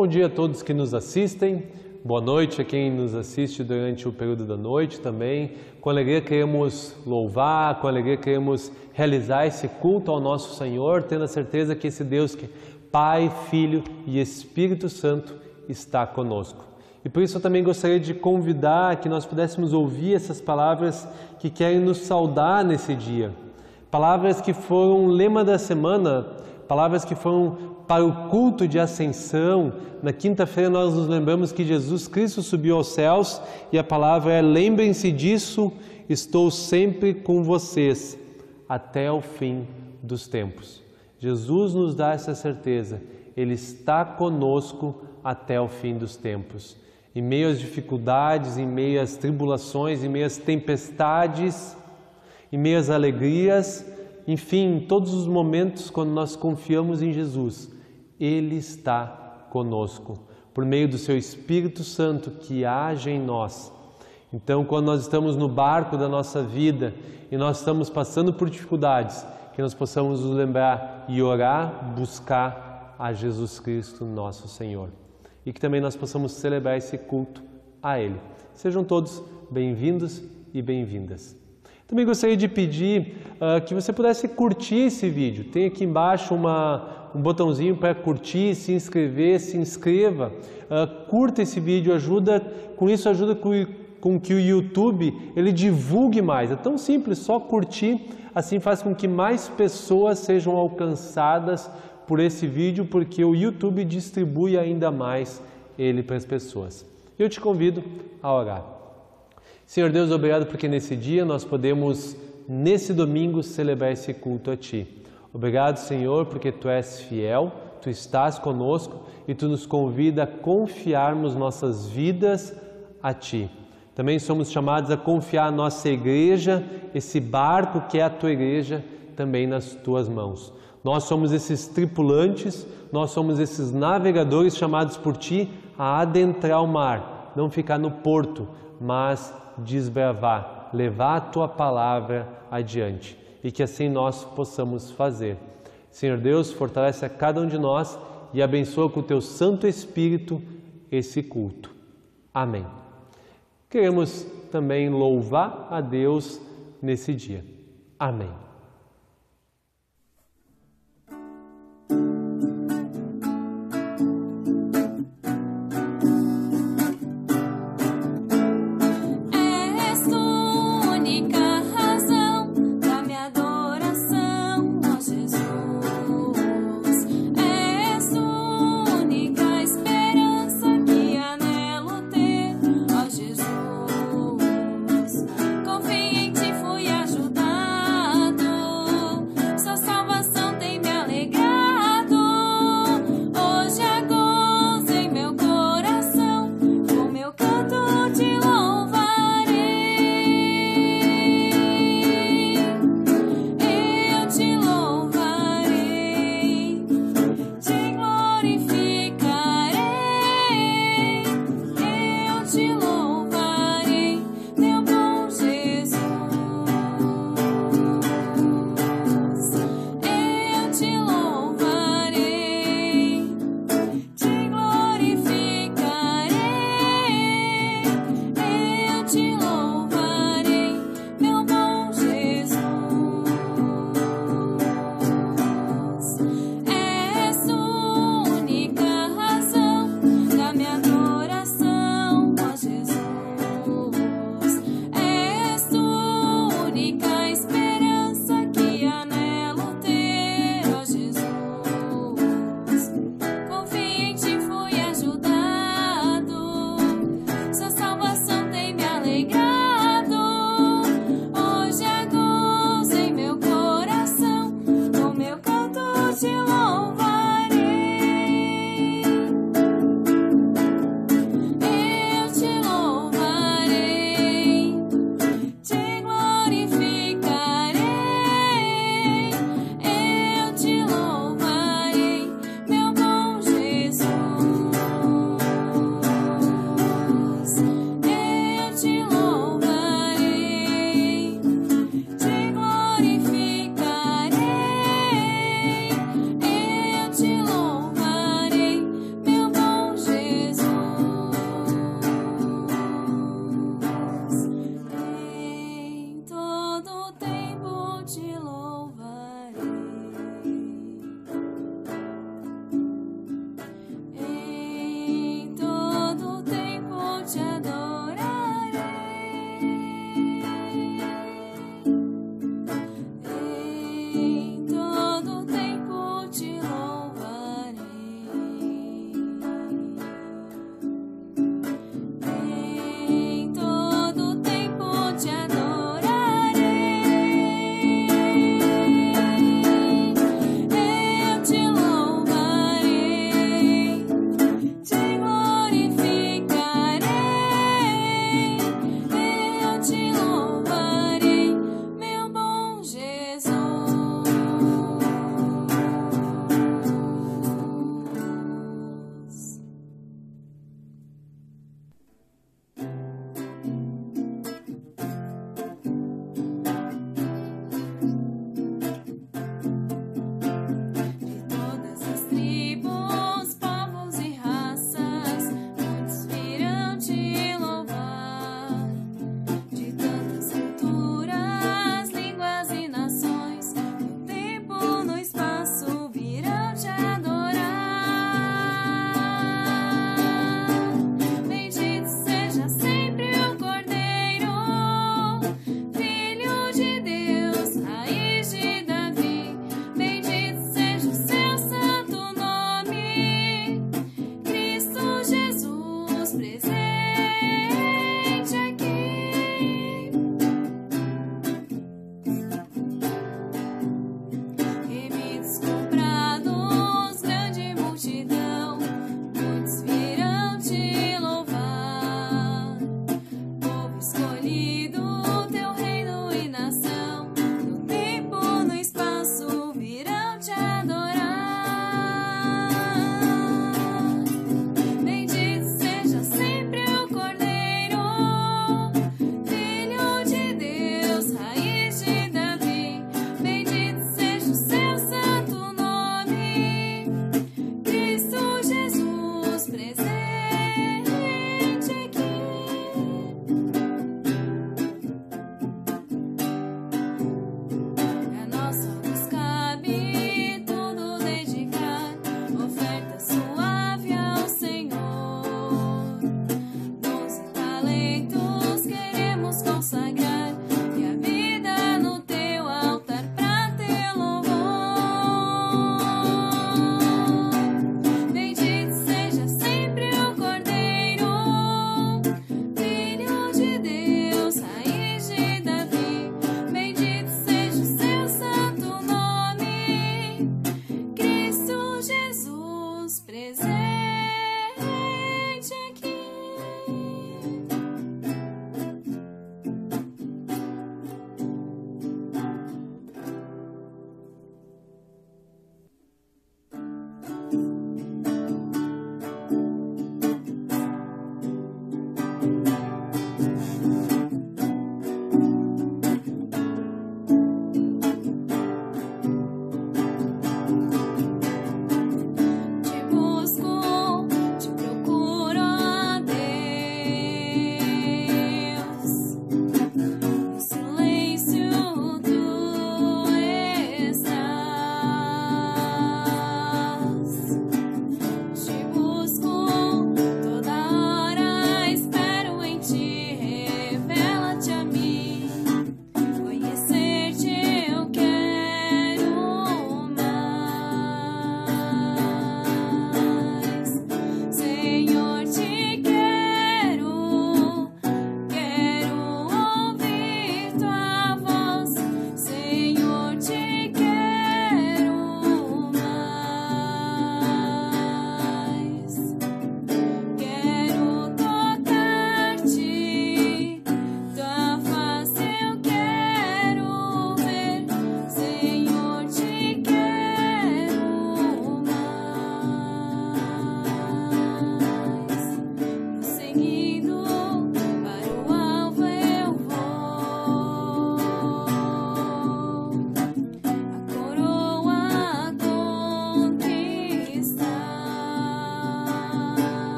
Bom dia a todos que nos assistem, boa noite a quem nos assiste durante o período da noite também. Com alegria queremos louvar, com alegria queremos realizar esse culto ao nosso Senhor, tendo a certeza que esse Deus que Pai, Filho e Espírito Santo está conosco. E por isso eu também gostaria de convidar que nós pudéssemos ouvir essas palavras que querem nos saudar nesse dia. Palavras que foram o lema da semana, palavras que foram para o culto de ascensão. Na quinta-feira nós nos lembramos que Jesus Cristo subiu aos céus e a palavra é: lembrem-se disso, estou sempre com vocês até o fim dos tempos. Jesus nos dá essa certeza, Ele está conosco até o fim dos tempos. Em meio às dificuldades, em meio às tribulações, em meio às tempestades, em meio às alegrias, enfim, em todos os momentos quando nós confiamos em Jesus, Ele está conosco, por meio do Seu Espírito Santo que age em nós. Então, quando nós estamos no barco da nossa vida e nós estamos passando por dificuldades, que nós possamos nos lembrar e orar, buscar a Jesus Cristo, nosso Senhor. E que também nós possamos celebrar esse culto a Ele. Sejam todos bem-vindos e bem-vindas. Também gostaria de pedir que você pudesse curtir esse vídeo. Tem aqui embaixo um botãozinho para curtir, se inscrever, se inscreva. Curta esse vídeo, ajuda com que o YouTube ele divulgue mais. É tão simples, só curtir, assim faz com que mais pessoas sejam alcançadas por esse vídeo, porque o YouTube distribui ainda mais ele para as pessoas. Eu te convido a orar. Senhor Deus, obrigado porque nesse dia nós podemos, nesse domingo, celebrar esse culto a Ti. Obrigado, Senhor, porque Tu és fiel, Tu estás conosco e Tu nos convida a confiarmos nossas vidas a Ti. Também somos chamados a confiar a nossa igreja, esse barco que é a Tua igreja, também nas Tuas mãos. Nós somos esses tripulantes, nós somos esses navegadores chamados por Ti a adentrar o mar, não ficar no porto, mas desbravar, levar a Tua palavra adiante e que assim nós possamos fazer. Senhor Deus, fortalece a cada um de nós e abençoa com o Teu Santo Espírito esse culto. Amém. Queremos também louvar a Deus nesse dia. Amém. Confio em Ti, fui ajudado.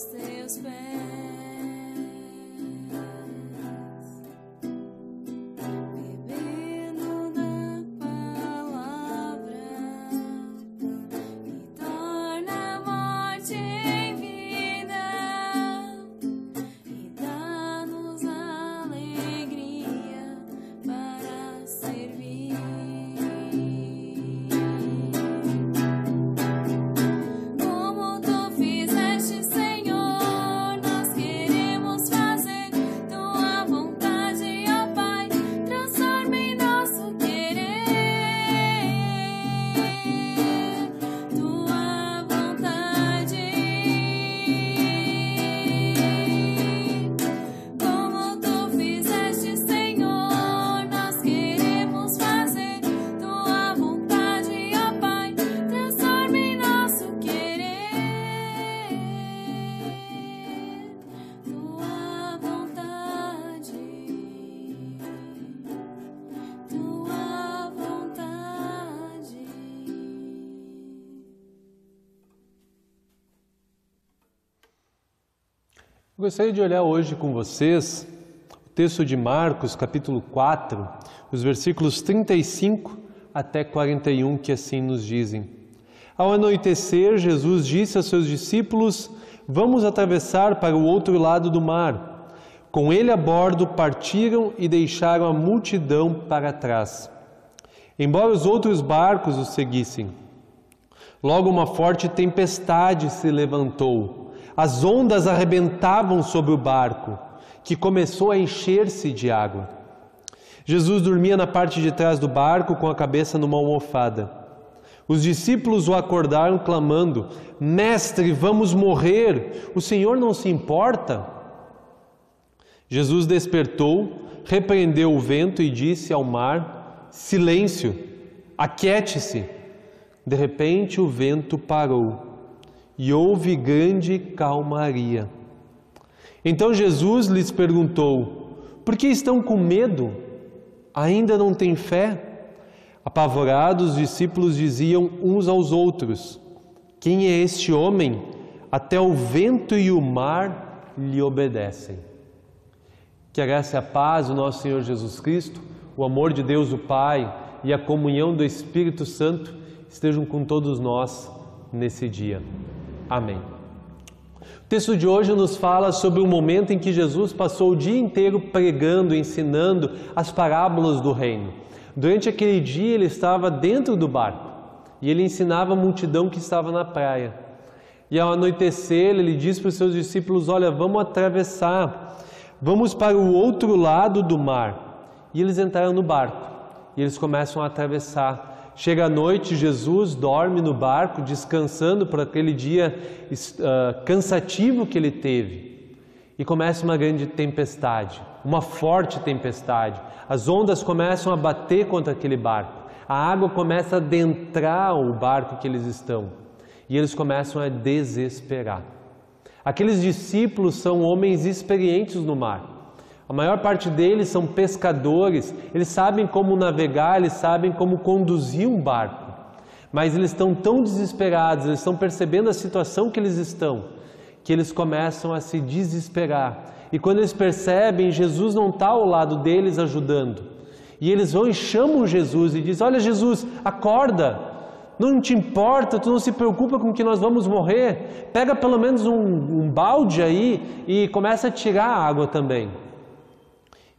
teus pés. Gostaria de olhar hoje com vocês o texto de Marcos, capítulo 4, os versículos 35 até 41, que assim nos dizem. Ao anoitecer, Jesus disse a seus discípulos: vamos atravessar para o outro lado do mar. Com ele a bordo, partiram e deixaram a multidão para trás, embora os outros barcos os seguissem. Logo uma forte tempestade se levantou. As ondas arrebentavam sobre o barco, que começou a encher-se de água. Jesus dormia na parte de trás do barco com a cabeça numa almofada. Os discípulos o acordaram clamando: Mestre, vamos morrer, o Senhor não se importa? Jesus despertou, repreendeu o vento e disse ao mar: Silêncio, aquiete-se. De repente o vento parou e houve grande calmaria. Então Jesus lhes perguntou: por que estão com medo? Ainda não têm fé? Apavorados, os discípulos diziam uns aos outros: quem é este homem? Até o vento e o mar lhe obedecem. Que a graça e a paz do nosso Senhor Jesus Cristo, o amor de Deus o Pai e a comunhão do Espírito Santo estejam com todos nós nesse dia. Amém. O texto de hoje nos fala sobre um momento em que Jesus passou o dia inteiro pregando, ensinando as parábolas do reino. Durante aquele dia ele estava dentro do barco e ele ensinava a multidão que estava na praia. E ao anoitecer ele disse para os seus discípulos: olha, vamos atravessar, vamos para o outro lado do mar. E eles entraram no barco e eles começam a atravessar. Chega a noite, Jesus dorme no barco, descansando por aquele dia cansativo que ele teve. E começa uma grande tempestade, uma forte tempestade. As ondas começam a bater contra aquele barco. A água começa a adentrar o barco que eles estão. E eles começam a desesperar. Aqueles discípulos são homens experientes no mar. A maior parte deles são pescadores, eles sabem como navegar, eles sabem como conduzir um barco. Mas eles estão tão desesperados, eles estão percebendo a situação que eles estão, que eles começam a se desesperar. E quando eles percebem, Jesus não está ao lado deles ajudando. E eles vão e chamam Jesus e dizem: olha Jesus, acorda, não te importa, tu não se preocupa com que nós vamos morrer. Pega pelo menos um balde aí e começa a tirar a água também.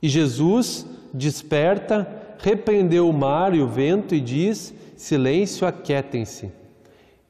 E Jesus desperta, repreendeu o mar e o vento e diz: silêncio, aquietem-se.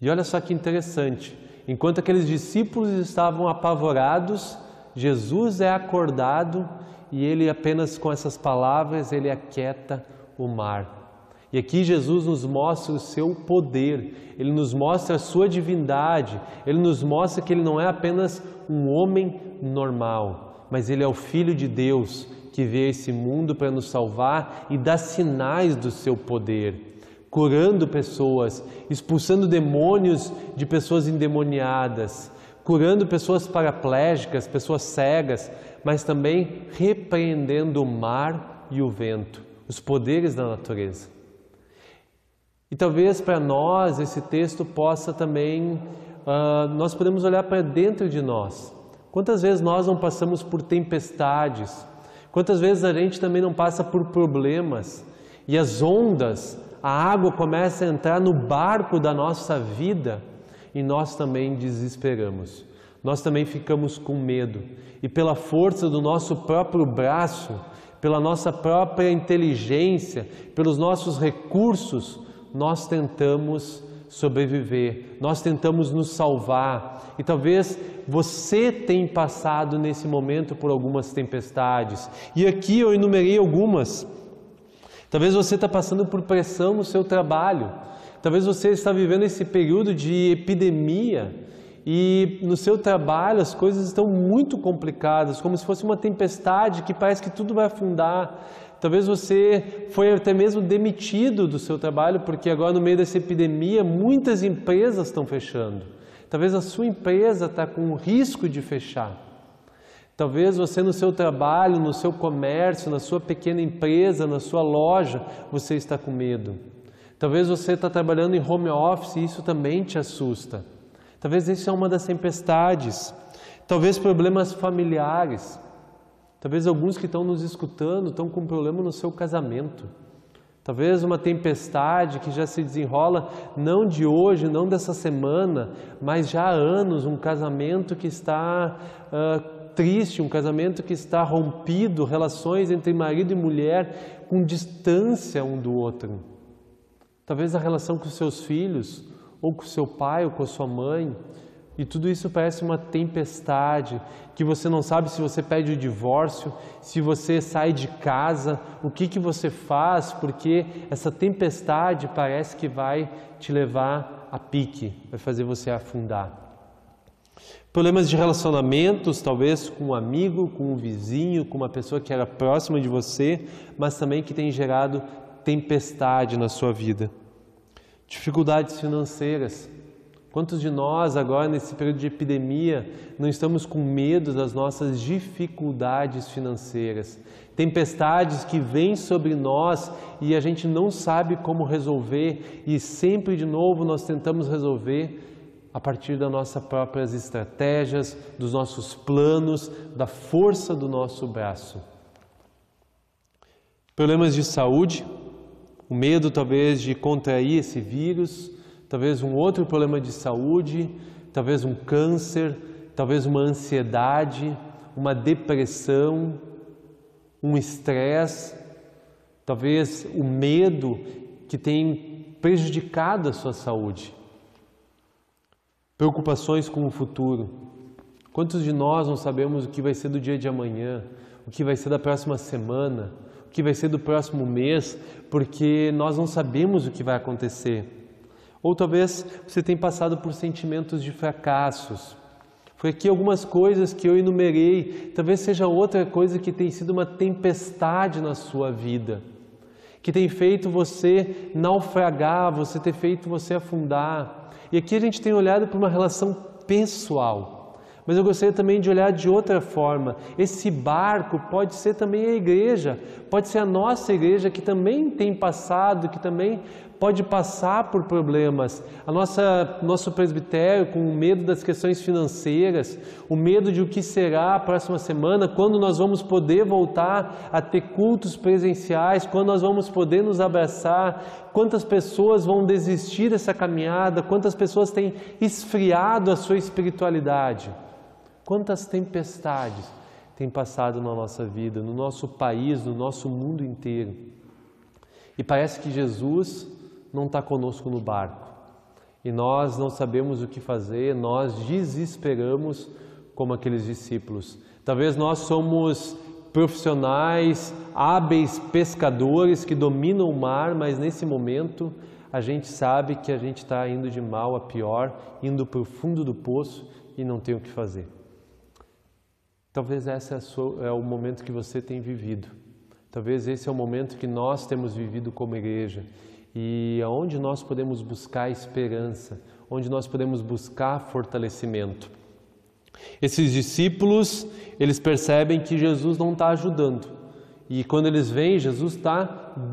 E olha só que interessante, enquanto aqueles discípulos estavam apavorados, Jesus é acordado e ele apenas com essas palavras, ele aquieta o mar. E aqui Jesus nos mostra o seu poder, ele nos mostra a sua divindade, ele nos mostra que ele não é apenas um homem normal, mas ele é o Filho de Deus, que veio a esse mundo para nos salvar e dá sinais do seu poder, curando pessoas, expulsando demônios de pessoas endemoniadas, curando pessoas paraplégicas, pessoas cegas, mas também repreendendo o mar e o vento, os poderes da natureza. E talvez para nós esse texto possa também nós podemos olhar para dentro de nós. Quantas vezes nós não passamos por tempestades? Quantas vezes a gente também não passa por problemas? E as ondas, a água começa a entrar no barco da nossa vida e nós também desesperamos. Nós também ficamos com medo. E pela força do nosso próprio braço, pela nossa própria inteligência, pelos nossos recursos, nós tentamos sobreviver, nós tentamos nos salvar. E talvez você tenha passado nesse momento por algumas tempestades. E aqui eu enumerei algumas. Talvez você está passando por pressão no seu trabalho. Talvez você está vivendo esse período de epidemia e no seu trabalho as coisas estão muito complicadas, como se fosse uma tempestade que parece que tudo vai afundar. Talvez você foi até mesmo demitido do seu trabalho, porque agora no meio dessa epidemia muitas empresas estão fechando. Talvez a sua empresa está com risco de fechar. Talvez você no seu trabalho, no seu comércio, na sua pequena empresa, na sua loja, você está com medo. Talvez você está trabalhando em home office e isso também te assusta. Talvez isso é uma das tempestades. Talvez problemas familiares. Talvez alguns que estão nos escutando estão com problema no seu casamento. Talvez uma tempestade que já se desenrola não de hoje, não dessa semana, mas já há anos, um casamento que está triste, um casamento que está rompido, relações entre marido e mulher com distância um do outro. Talvez a relação com os seus filhos, ou com seu pai, ou com a sua mãe, e tudo isso parece uma tempestade, que você não sabe se você pede o divórcio, se você sai de casa, o que você faz, porque essa tempestade parece que vai te levar a pique, vai fazer você afundar. Problemas de relacionamentos, talvez com um amigo, com um vizinho, com uma pessoa que era próxima de você, mas também que tem gerado tempestade na sua vida. Dificuldades financeiras. Quantos de nós agora nesse período de epidemia não estamos com medo das nossas dificuldades financeiras? Tempestades que vêm sobre nós e a gente não sabe como resolver e sempre de novo nós tentamos resolver a partir das nossas próprias estratégias, dos nossos planos, da força do nosso braço. Problemas de saúde, o medo talvez de contrair esse vírus, talvez um outro problema de saúde, talvez um câncer, talvez uma ansiedade, uma depressão, um estresse, talvez o medo que tem prejudicado a sua saúde. Preocupações com o futuro. Quantos de nós não sabemos o que vai ser do dia de amanhã, o que vai ser da próxima semana, o que vai ser do próximo mês, porque nós não sabemos o que vai acontecer. Ou talvez você tenha passado por sentimentos de fracassos. Foi aqui algumas coisas que eu enumerei, talvez seja outra coisa que tem sido uma tempestade na sua vida, que tem feito você naufragar, você ter feito você afundar. E aqui a gente tem olhado para uma relação pessoal, mas eu gostaria também de olhar de outra forma. Esse barco pode ser também a igreja, pode ser a nossa igreja que também tem passado, que também pode passar por problemas. Nosso presbitério com o medo das questões financeiras, o medo de o que será a próxima semana, quando nós vamos poder voltar a ter cultos presenciais, quando nós vamos poder nos abraçar, quantas pessoas vão desistir dessa caminhada, quantas pessoas têm esfriado a sua espiritualidade, quantas tempestades têm passado na nossa vida, no nosso país, no nosso mundo inteiro. E parece que Jesus não está conosco no barco. E nós não sabemos o que fazer, nós desesperamos como aqueles discípulos. Talvez nós somos profissionais, hábeis pescadores que dominam o mar, mas nesse momento a gente sabe que a gente está indo de mal a pior, indo para o fundo do poço e não tem o que fazer. Talvez esse é o momento que você tem vivido. Talvez esse é o momento que nós temos vivido como igreja. E aonde nós podemos buscar esperança, onde nós podemos buscar fortalecimento. Esses discípulos, eles percebem que Jesus não está ajudando. E quando eles veem, Jesus está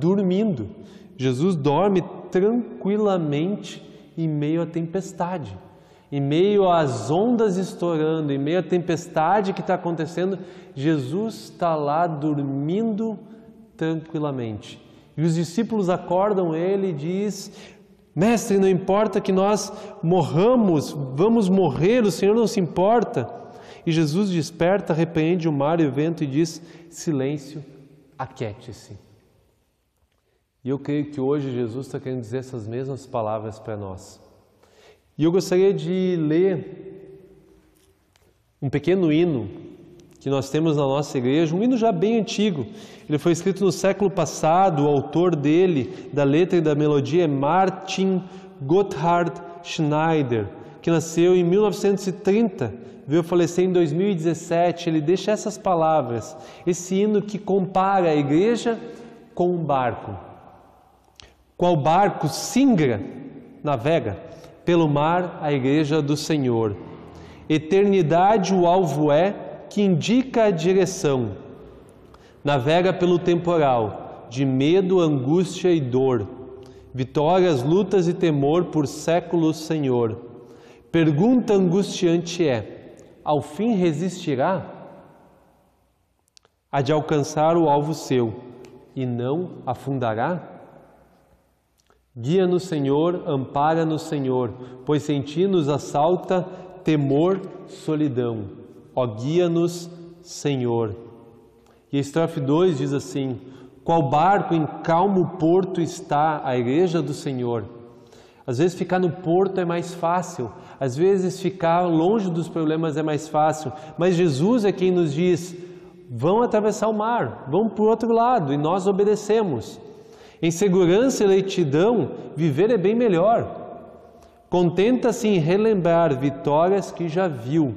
dormindo. Jesus dorme tranquilamente em meio à tempestade. Em meio às ondas estourando, em meio à tempestade que está acontecendo, Jesus está lá dormindo tranquilamente. E os discípulos acordam ele e diz: Mestre, não importa que nós morramos, vamos morrer, o Senhor não se importa. E Jesus desperta, repreende o mar e o vento e diz: silêncio, aquiete-se. E eu creio que hoje Jesus está querendo dizer essas mesmas palavras para nós. E eu gostaria de ler um pequeno hino que nós temos na nossa igreja, um hino já bem antigo. Ele foi escrito no século passado, o autor dele, da letra e da melodia, é Martin Gotthard Schneider, que nasceu em 1930, veio falecer em 2017. Ele deixa essas palavras, esse hino que compara a igreja com um barco. Qual barco singra, navega pelo mar a igreja do Senhor. Eternidade o alvo é, que indica a direção. Navega pelo temporal, de medo, angústia e dor. Vitórias, lutas e temor por séculos, Senhor. Pergunta angustiante é: ao fim resistirá? Há de alcançar o alvo seu e não afundará? Guia-nos, Senhor, ampara-nos, Senhor, pois em ti nos assalta temor, solidão. Ó, guia-nos, Senhor. E a estrofe 2 diz assim: qual barco em calmo porto está a igreja do Senhor? Às vezes ficar no porto é mais fácil, às vezes ficar longe dos problemas é mais fácil, mas Jesus é quem nos diz: vão atravessar o mar, vão para o outro lado, e nós obedecemos. Em segurança e leitidão, viver é bem melhor. Contenta-se em relembrar vitórias que já viu.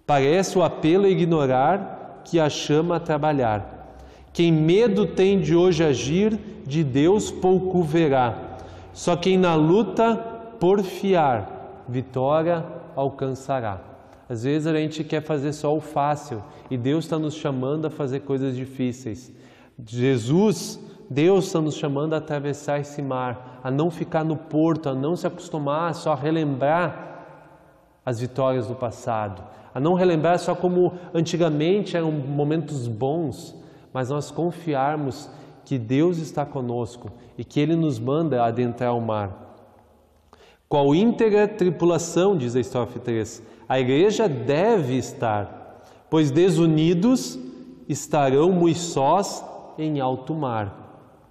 Parece o apelo a ignorar que a chama a trabalhar. Quem medo tem de hoje agir, de Deus pouco verá. Só quem na luta porfiar, vitória alcançará. Às vezes a gente quer fazer só o fácil e Deus está nos chamando a fazer coisas difíceis. Deus está nos chamando a atravessar esse mar, a não ficar no porto, a não se acostumar só a relembrar as vitórias do passado, a não relembrar só como antigamente eram momentos bons, mas nós confiarmos que Deus está conosco e que Ele nos manda adentrar o mar. Qual íntegra tripulação, diz a estrofe 3, a igreja deve estar, pois desunidos estarão muito sós em alto mar.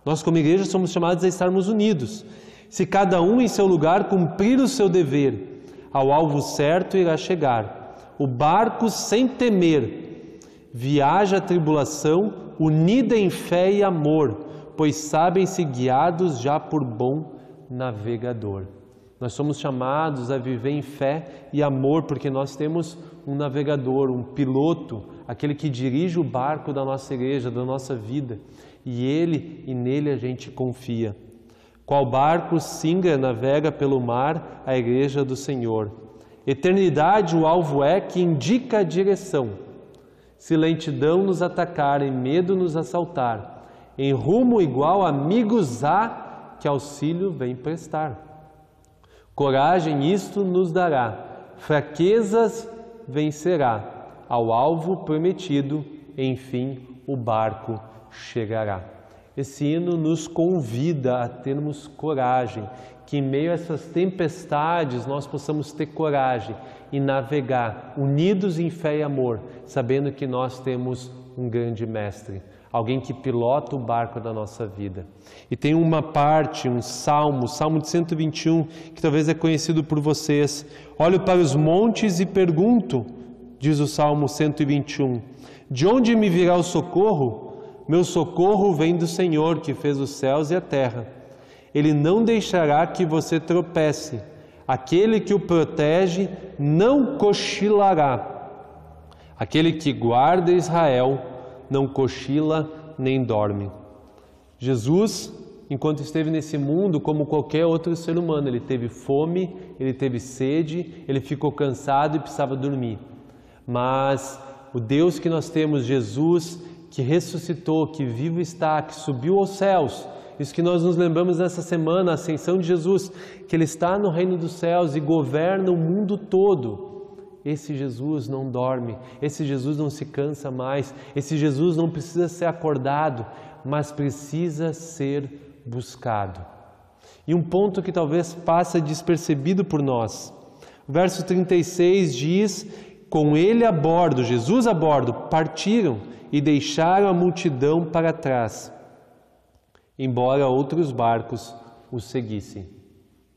Nós como igreja somos chamados a estarmos unidos. Se cada um em seu lugar cumprir o seu dever, ao alvo certo irá chegar. O barco sem temer viaja a tribulação, unida em fé e amor, pois sabem-se guiados já por bom navegador. Nós somos chamados a viver em fé e amor, porque nós temos um navegador, um piloto, aquele que dirige o barco da nossa igreja, da nossa vida, e Ele e nele a gente confia. Qual barco singra navega pelo mar a igreja do Senhor. Eternidade o alvo é que indica a direção. Se lentidão nos atacar e medo nos assaltar, em rumo igual amigos há que auxílio vem prestar. Coragem isto nos dará, fraquezas vencerá, ao alvo prometido, enfim o barco chegará. Esse hino nos convida a termos coragem, que em meio a essas tempestades nós possamos ter coragem e navegar unidos em fé e amor, sabendo que nós temos um grande mestre, alguém que pilota o barco da nossa vida. E tem uma parte, um salmo, Salmo de 121, que talvez é conhecido por vocês. Olho para os montes e pergunto, diz o Salmo 121, de onde me virá o socorro? Meu socorro vem do Senhor, que fez os céus e a terra. Ele não deixará que você tropece. Aquele que o protege não cochilará. Aquele que guarda Israel não cochila nem dorme. Jesus, enquanto esteve nesse mundo, como qualquer outro ser humano, ele teve fome, ele teve sede, ele ficou cansado e precisava dormir. Mas o Deus que nós temos, Jesus, que ressuscitou, que vivo está, que subiu aos céus, isso que nós nos lembramos nessa semana, a ascensão de Jesus, que Ele está no reino dos céus e governa o mundo todo. Esse Jesus não dorme, esse Jesus não se cansa mais, esse Jesus não precisa ser acordado, mas precisa ser buscado. E um ponto que talvez passa despercebido por nós. O verso 36 diz: com Ele a bordo, Jesus a bordo, partiram e deixaram a multidão para trás, embora outros barcos os seguissem.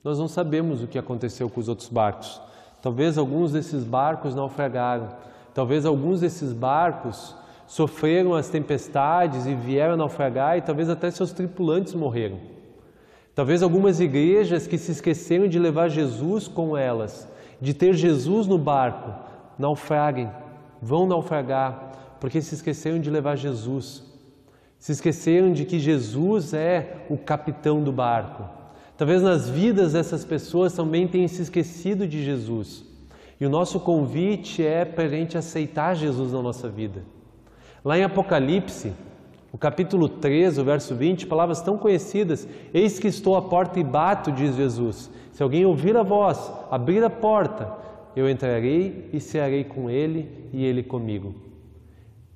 Nós não sabemos o que aconteceu com os outros barcos. Talvez alguns desses barcos naufragaram. Talvez alguns desses barcos sofreram as tempestades e vieram naufragar e talvez até seus tripulantes morreram. Talvez algumas igrejas que se esqueceram de levar Jesus com elas, de ter Jesus no barco, naufraguem, vão naufragar, porque se esqueceram de levar Jesus. Se esqueceram de que Jesus é o capitão do barco. Talvez nas vidas dessas pessoas também tenham se esquecido de Jesus. E o nosso convite é para a gente aceitar Jesus na nossa vida. Lá em Apocalipse, o capítulo 3, o verso 20, palavras tão conhecidas: eis que estou à porta e bato, diz Jesus. Se alguém ouvir a voz, abrir a porta, eu entrarei e cearei com ele e ele comigo.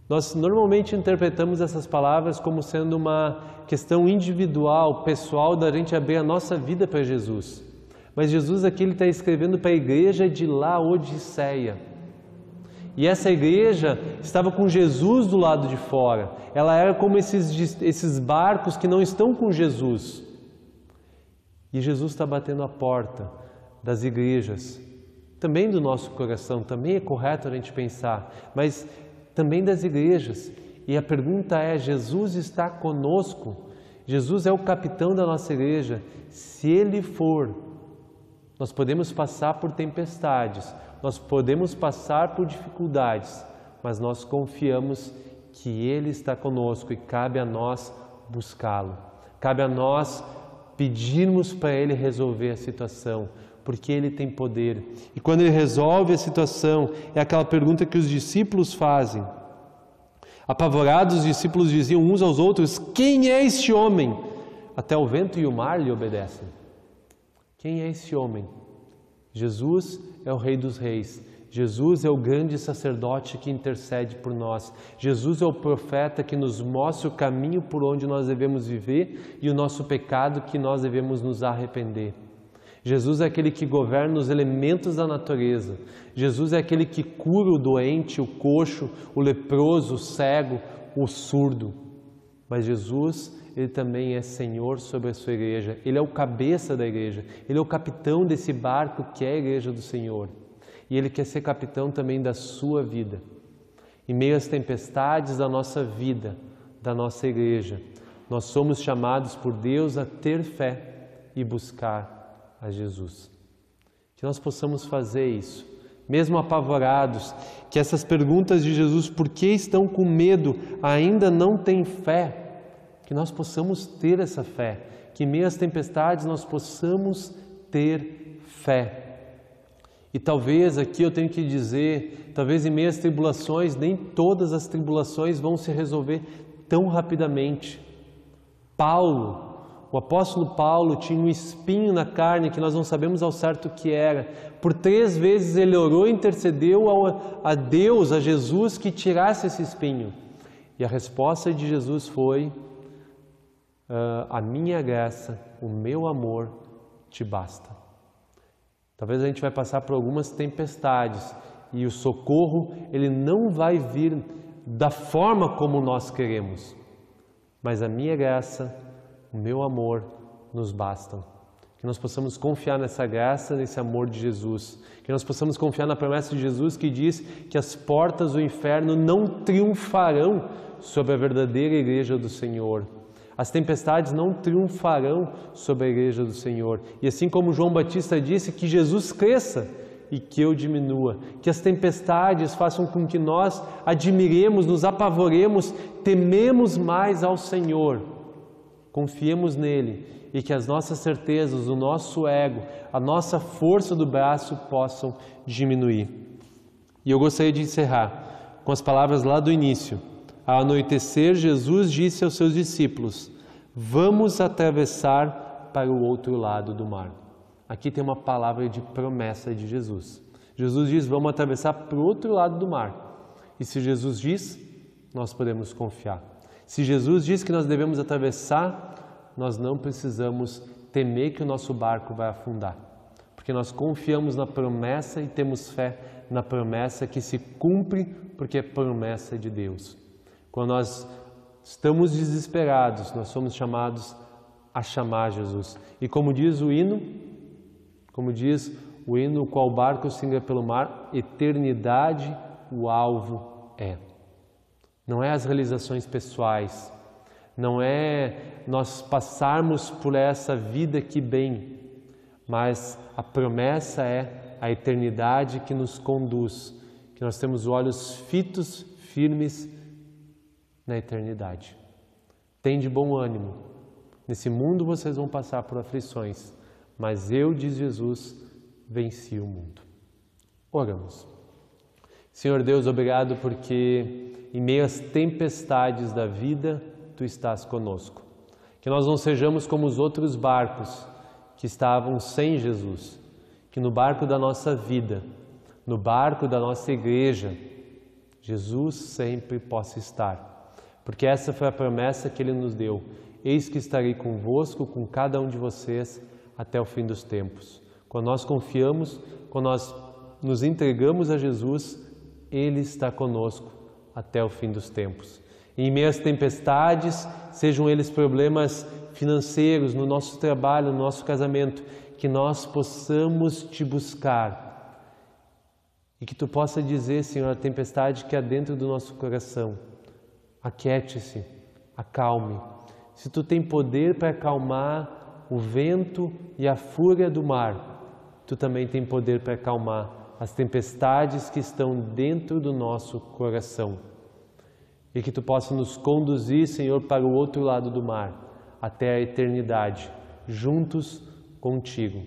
Nós normalmente interpretamos essas palavras como sendo uma questão individual, pessoal, da gente abrir a nossa vida para Jesus. Mas Jesus aqui está escrevendo para a igreja de Laodiceia. E essa igreja estava com Jesus do lado de fora. Ela era como esses barcos que não estão com Jesus. E Jesus está batendo a porta das igrejas, também do nosso coração, também é correto a gente pensar, mas também das igrejas. E a pergunta é: Jesus está conosco? Jesus é o capitão da nossa igreja. Se Ele for, nós podemos passar por tempestades, nós podemos passar por dificuldades, mas nós confiamos que Ele está conosco e cabe a nós buscá-lo. Cabe a nós pedirmos para Ele resolver a situação, porque Ele tem poder. E quando Ele resolve a situação, é aquela pergunta que os discípulos fazem. Apavorados, os discípulos diziam uns aos outros: quem é este homem? Até o vento e o mar lhe obedecem. Quem é esse homem? Jesus é o Rei dos Reis. Jesus é o grande sacerdote que intercede por nós. Jesus é o profeta que nos mostra o caminho por onde nós devemos viver e o nosso pecado que nós devemos nos arrepender. Jesus é aquele que governa os elementos da natureza. Jesus é aquele que cura o doente, o coxo, o leproso, o cego, o surdo. Mas Jesus, Ele também é Senhor sobre a sua igreja. Ele é o cabeça da igreja. Ele é o capitão desse barco que é a igreja do Senhor. E Ele quer ser capitão também da sua vida. Em meio às tempestades da nossa vida, da nossa igreja, nós somos chamados por Deus a ter fé e buscar a Jesus. Que nós possamos fazer isso, mesmo apavorados, que essas perguntas de Jesus, por que estão com medo, ainda não têm fé, que nós possamos ter essa fé, que em meio às tempestades nós possamos ter fé. E talvez aqui eu tenho que dizer, talvez em meio às tribulações, nem todas as tribulações vão se resolver tão rapidamente. O apóstolo Paulo tinha um espinho na carne que nós não sabemos ao certo o que era. Por 3 vezes ele orou e intercedeu a Deus, a Jesus, que tirasse esse espinho. E a resposta de Jesus foi: a minha graça, o meu amor te basta. Talvez a gente vai passar por algumas tempestades e o socorro, ele não vai vir da forma como nós queremos. Mas a minha graça, o meu amor nos bastam. Que nós possamos confiar nessa graça, nesse amor de Jesus. Que nós possamos confiar na promessa de Jesus que diz que as portas do inferno não triunfarão sobre a verdadeira igreja do Senhor. As tempestades não triunfarão sobre a igreja do Senhor. E assim como João Batista disse, que Jesus cresça e que eu diminua. Que as tempestades façam com que nós admiremos, nos apavoremos, tememos mais ao Senhor. Confiemos nele e que as nossas certezas, o nosso ego, a nossa força do braço possam diminuir. E eu gostaria de encerrar com as palavras lá do início. Ao anoitecer, Jesus disse aos seus discípulos: vamos atravessar para o outro lado do mar. Aqui tem uma palavra de promessa de Jesus. Jesus diz, vamos atravessar para o outro lado do mar. E se Jesus diz, nós podemos confiar. Se Jesus diz que nós devemos atravessar, nós não precisamos temer que o nosso barco vai afundar. Porque nós confiamos na promessa e temos fé na promessa que se cumpre, porque é promessa de Deus. Quando nós estamos desesperados, nós somos chamados a chamar Jesus. E como diz o hino, qual barco singa pelo mar, eternidade o alvo é. Não é as realizações pessoais, não é nós passarmos por essa vida que bem, mas a promessa é a eternidade que nos conduz, que nós temos olhos fitos, firmes na eternidade. Tem de bom ânimo. Nesse mundo vocês vão passar por aflições, mas eu, diz Jesus, venci o mundo. Oramos. Senhor Deus, obrigado porque em meio às tempestades da vida, Tu estás conosco. Que nós não sejamos como os outros barcos que estavam sem Jesus, que no barco da nossa vida, no barco da nossa igreja, Jesus sempre possa estar. Porque essa foi a promessa que Ele nos deu. Eis que estarei convosco, com cada um de vocês, até o fim dos tempos. Quando nós confiamos, quando nós nos entregamos a Jesus, Ele está conosco até o fim dos tempos. Em meio às tempestades, sejam eles problemas financeiros, no nosso trabalho, no nosso casamento, que nós possamos Te buscar. E que Tu possa dizer, Senhor, a tempestade que há dentro do nosso coração, aquiete-se, acalme. Se Tu tem poder para acalmar o vento e a fúria do mar, Tu também tem poder para acalmar as tempestades que estão dentro do nosso coração. E que Tu possa nos conduzir, Senhor, para o outro lado do mar, até a eternidade, juntos contigo.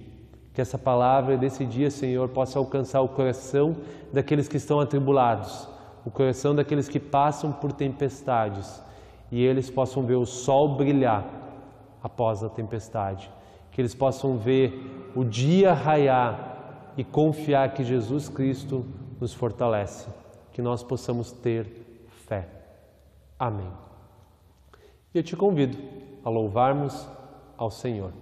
Que essa palavra desse dia, Senhor, possa alcançar o coração daqueles que estão atribulados, o coração daqueles que passam por tempestades, e eles possam ver o sol brilhar após a tempestade, que eles possam ver o dia raiar e confiar que Jesus Cristo nos fortalece, que nós possamos ter fé. Amém. E eu te convido a louvarmos ao Senhor.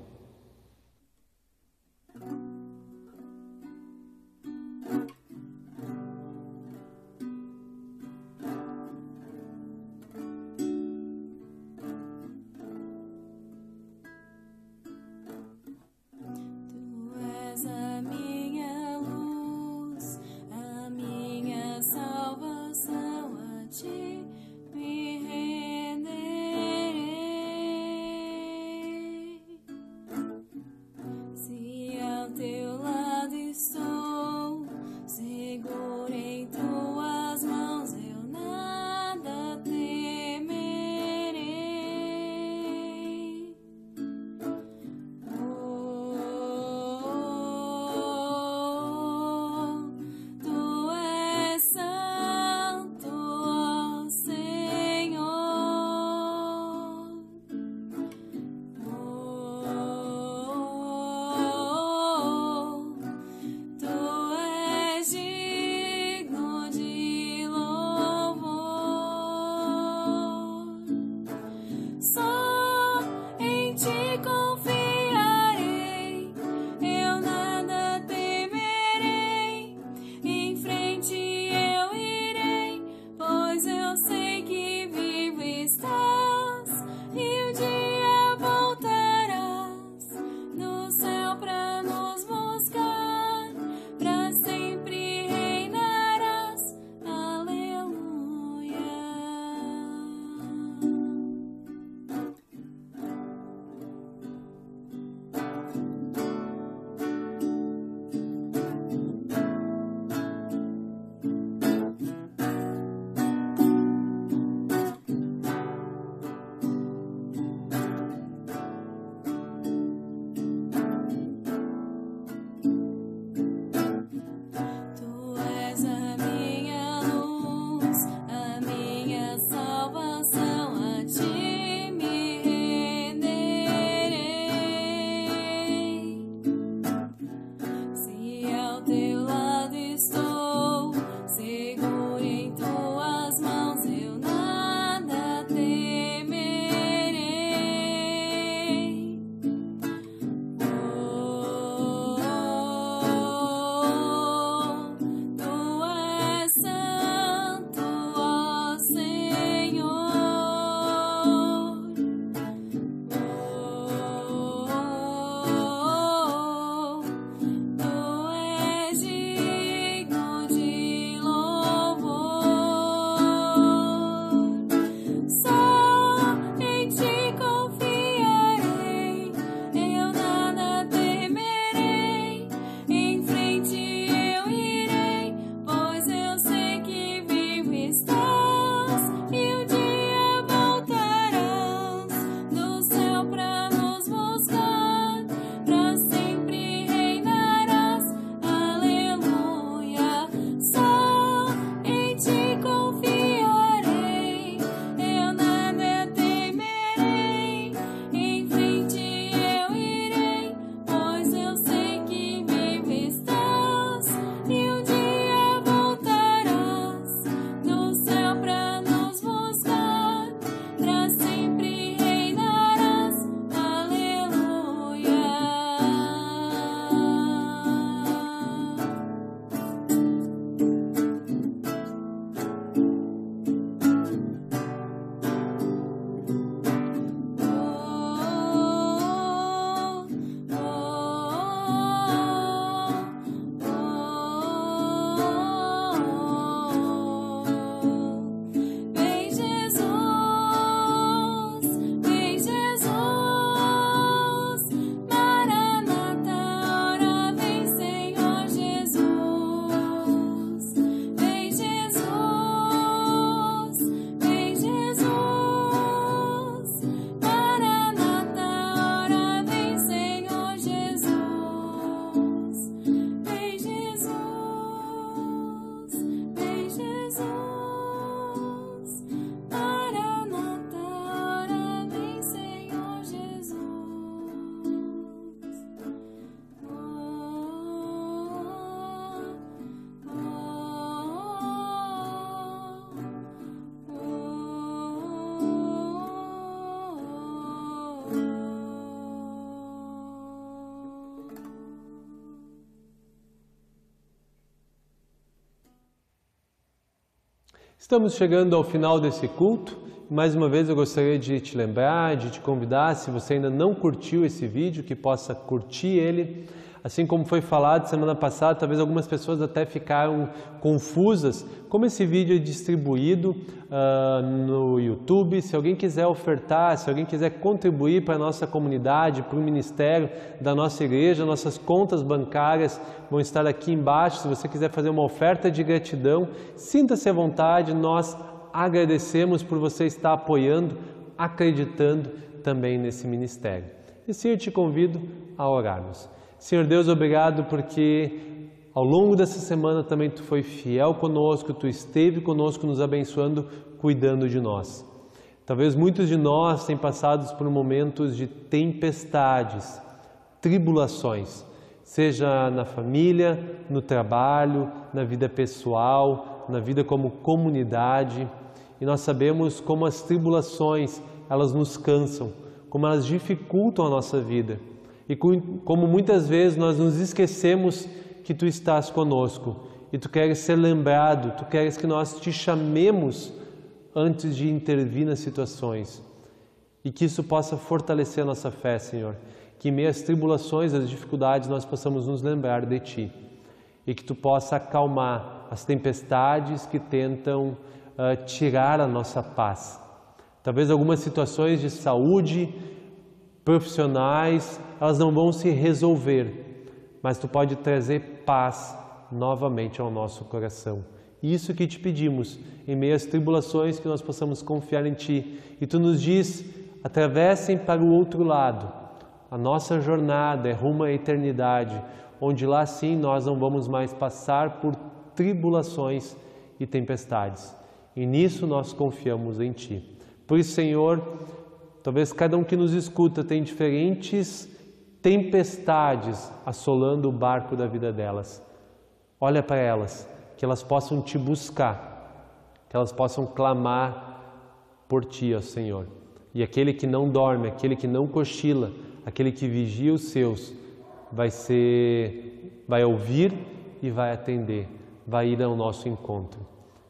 Estamos chegando ao final desse culto. Mais uma vez eu gostaria de te lembrar, de te convidar, se você ainda não curtiu esse vídeo, que possa curtir ele. Assim como foi falado semana passada, talvez algumas pessoas até ficaram confusas como esse vídeo é distribuído no YouTube. Se alguém quiser ofertar, se alguém quiser contribuir para a nossa comunidade, para o ministério da nossa igreja, nossas contas bancárias vão estar aqui embaixo. Se você quiser fazer uma oferta de gratidão, sinta-se à vontade, nós agradecemos por você estar apoiando, acreditando também nesse ministério. E sim, eu te convido a orarmos. Senhor Deus, obrigado porque ao longo dessa semana também Tu foi fiel conosco, Tu esteve conosco nos abençoando, cuidando de nós. Talvez muitos de nós tenham passado por momentos de tempestades, tribulações, seja na família, no trabalho, na vida pessoal, na vida como comunidade. E nós sabemos como as tribulações, elas nos cansam, como elas dificultam a nossa vida. E como muitas vezes nós nos esquecemos que Tu estás conosco e Tu queres ser lembrado, Tu queres que nós Te chamemos antes de intervir nas situações. E que isso possa fortalecer a nossa fé, Senhor. Que em meio às tribulações, às dificuldades, nós possamos nos lembrar de Ti. E que Tu possa acalmar as tempestades que tentam tirar a nossa paz. Talvez algumas situações de saúde, profissionais, elas não vão se resolver, mas Tu pode trazer paz novamente ao nosso coração. Isso que te pedimos, em meio às tribulações, que nós possamos confiar em Ti. E Tu nos diz, atravessem para o outro lado. A nossa jornada é rumo à eternidade, onde lá sim nós não vamos mais passar por tribulações e tempestades. E nisso nós confiamos em Ti. Por isso, Senhor, talvez cada um que nos escuta tem diferentes tempestades assolando o barco da vida delas. Olha para elas, que elas possam Te buscar, que elas possam clamar por Ti, ó Senhor. E aquele que não dorme, aquele que não cochila, aquele que vigia os seus, vai ouvir e vai atender, vai ir ao nosso encontro.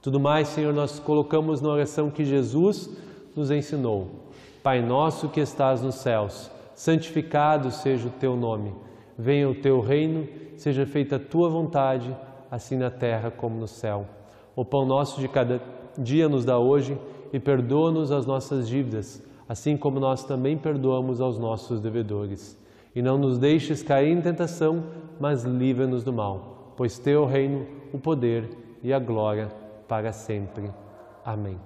Tudo mais, Senhor, nós colocamos na oração que Jesus nos ensinou. Pai nosso que estás nos céus, santificado seja o Teu nome. Venha o Teu reino, seja feita a Tua vontade, assim na terra como no céu. O pão nosso de cada dia nos dá hoje e perdoa-nos as nossas dívidas, assim como nós também perdoamos aos nossos devedores. E não nos deixes cair em tentação, mas livra-nos do mal, pois Teu é o reino, o poder e a glória para sempre. Amém.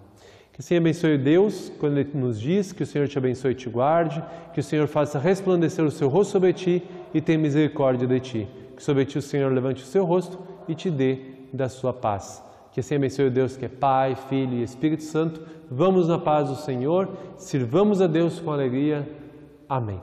Que o Senhor abençoe Deus, quando Ele nos diz que o Senhor te abençoe e te guarde, que o Senhor faça resplandecer o seu rosto sobre ti e tenha misericórdia de ti. Que sobre ti o Senhor levante o seu rosto e te dê da sua paz. Que assim abençoe Deus que é Pai, Filho e Espírito Santo. Vamos na paz do Senhor, sirvamos a Deus com alegria. Amém.